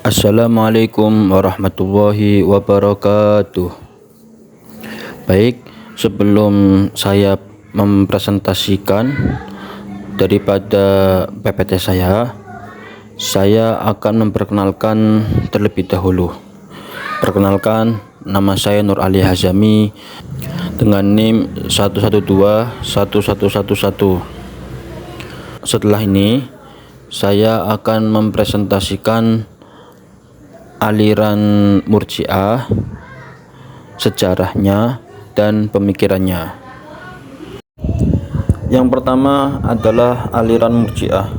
Assalamualaikum warahmatullahi wabarakatuh. Baik, sebelum saya mempresentasikan daripada PPT saya akan memperkenalkan terlebih dahulu. Perkenalkan, nama saya Nur Ali Hazami dengan NIM 1121111. Setelah ini, saya akan mempresentasikan aliran Murji'ah, sejarahnya dan pemikirannya. Yang pertama adalah aliran Murji'ah.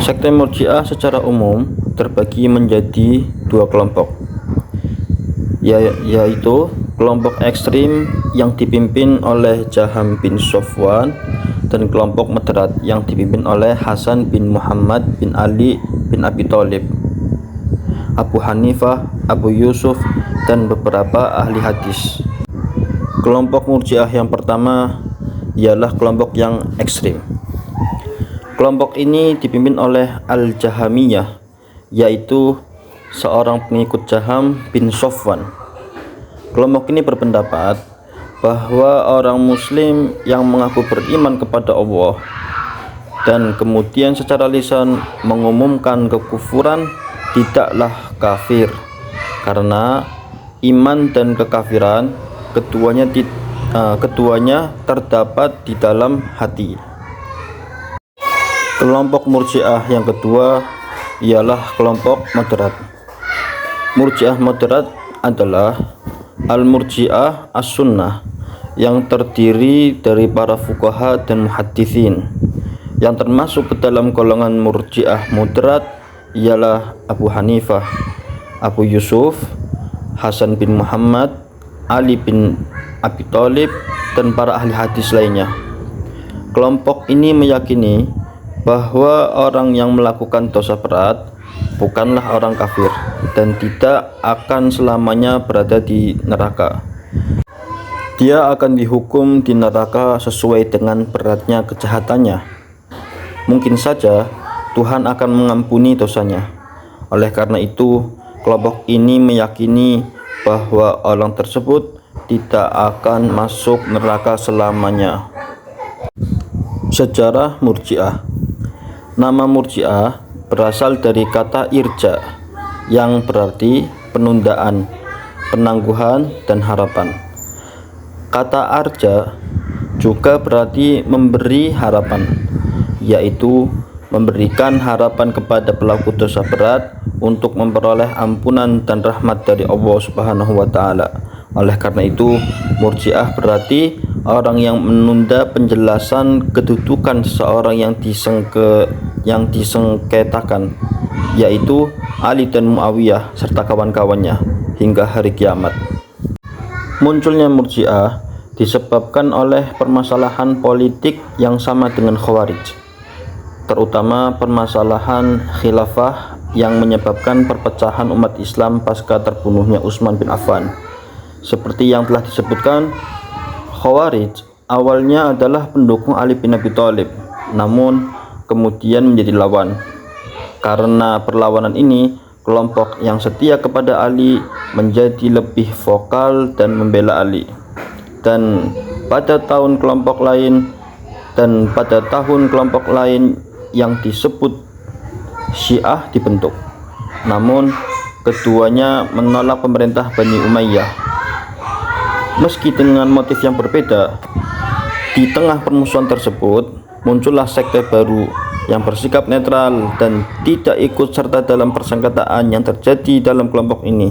Sekte Murji'ah secara umum terbagi menjadi dua kelompok, yaitu kelompok ekstrim yang dipimpin oleh Jaham bin Safwan dan kelompok moderat yang dipimpin oleh Hasan bin Muhammad bin Ali bin Abi Thalib, Abu Hanifah, Abu Yusuf, dan beberapa ahli hadis. Kelompok Murji'ah yang pertama ialah kelompok yang ekstrim. Kelompok ini dipimpin oleh Al-Jahamiyah, yaitu seorang pengikut Jaham bin Safwan. Kelompok ini berpendapat bahwa orang muslim yang mengaku beriman kepada Allah dan kemudian secara lisan mengumumkan kekufuran tidaklah kafir, karena iman dan kekafiran keduanya terdapat di dalam hati. Kelompok Murji'ah yang kedua ialah kelompok moderat. Murji'ah moderat adalah Al-Murji'ah As-Sunnah yang terdiri dari para fuqaha dan muhadditsin. Yang termasuk ke dalam golongan Murji'ah moderat ialah Abu Hanifah, Abu Yusuf, Hasan bin Muhammad, Ali bin Abi Thalib, dan para ahli hadis lainnya. Kelompok ini meyakini bahwa orang yang melakukan dosa berat bukanlah orang kafir dan tidak akan selamanya berada di neraka. Dia akan dihukum di neraka sesuai dengan beratnya kejahatannya. Mungkin saja Tuhan akan mengampuni dosanya. Oleh karena itu, kelompok ini meyakini bahwa orang tersebut tidak akan masuk neraka selamanya. Sejarah Murji'ah. Nama Murji'ah berasal dari kata irja, yang berarti penundaan, penangguhan, dan harapan. Kata arja juga berarti memberi harapan, yaitu memberikan harapan kepada pelaku dosa berat untuk memperoleh ampunan dan rahmat dari Allah Subhanahu wa Ta'ala. Oleh karena itu, Murji'ah berarti orang yang menunda penjelasan kedudukan seseorang yang disengketakan, yaitu Ali dan Muawiyah serta kawan-kawannya hingga hari kiamat. Munculnya Murji'ah disebabkan oleh permasalahan politik yang sama dengan Khawarij, terutama permasalahan khilafah yang menyebabkan perpecahan umat Islam pasca terbunuhnya Utsman bin Affan. Seperti yang telah disebutkan, Khawarij awalnya adalah pendukung Ali bin Abi Thalib, namun kemudian menjadi lawan. Karena perlawanan ini, kelompok yang setia kepada Ali menjadi lebih vokal dan membela Ali. Dan pada tahun kelompok lain yang disebut Syiah dibentuk. Namun keduanya menolak pemerintah Bani Umayyah. Meski dengan motif yang berbeda, di tengah permusuhan tersebut muncullah sekte baru yang bersikap netral dan tidak ikut serta dalam persengketaan yang terjadi dalam kelompok ini.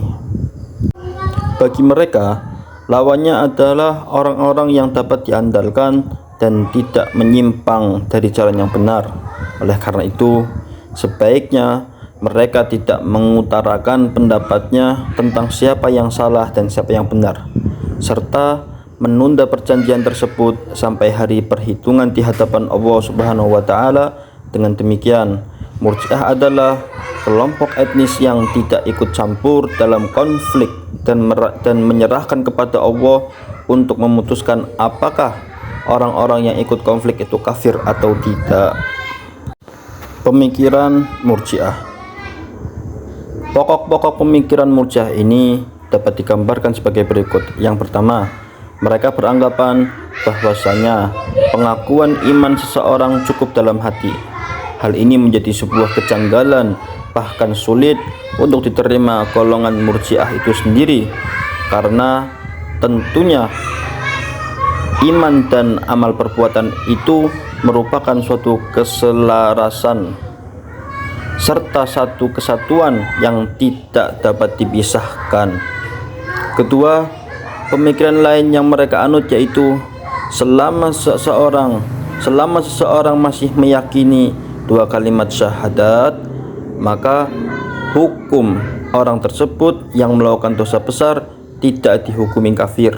Bagi mereka, lawannya adalah orang-orang yang dapat diandalkan dan tidak menyimpang dari jalan yang benar. Oleh karena itu, sebaiknya mereka tidak mengutarakan pendapatnya tentang siapa yang salah dan siapa yang benar, serta menunda perjanjian tersebut sampai hari perhitungan di hadapan Allah Subhanahu wa Ta'ala. Dengan demikian, Murji'ah adalah kelompok etnis yang tidak ikut campur dalam konflik dan menyerahkan kepada Allah untuk memutuskan apakah orang-orang yang ikut konflik itu kafir atau tidak. Pemikiran Murji'ah. Pokok-pokok pemikiran Murji'ah ini dapat digambarkan sebagai berikut. Yang pertama, mereka beranggapan bahwasanya pengakuan iman seseorang cukup dalam hati. Hal ini menjadi sebuah kejanggalan, bahkan sulit untuk diterima golongan Murji'ah itu sendiri, karena tentunya iman dan amal perbuatan itu merupakan suatu keselarasan serta satu kesatuan yang tidak dapat dipisahkan. Kedua, pemikiran lain yang mereka anut yaitu selama seseorang masih meyakini dua kalimat syahadat, maka hukum orang tersebut yang melakukan dosa besar tidak dihukumi kafir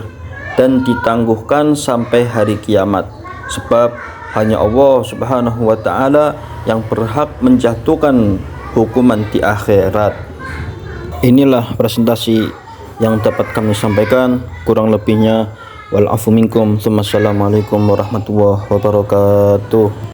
dan ditangguhkan sampai hari kiamat, sebab hanya Allah Subhanahu wa ta'ala yang berhak menjatuhkan hukuman di akhirat. Inilah presentasi yang dapat kami sampaikan, kurang lebihnya wal afu minkum. Wassalamualaikum warahmatullahi wabarakatuh.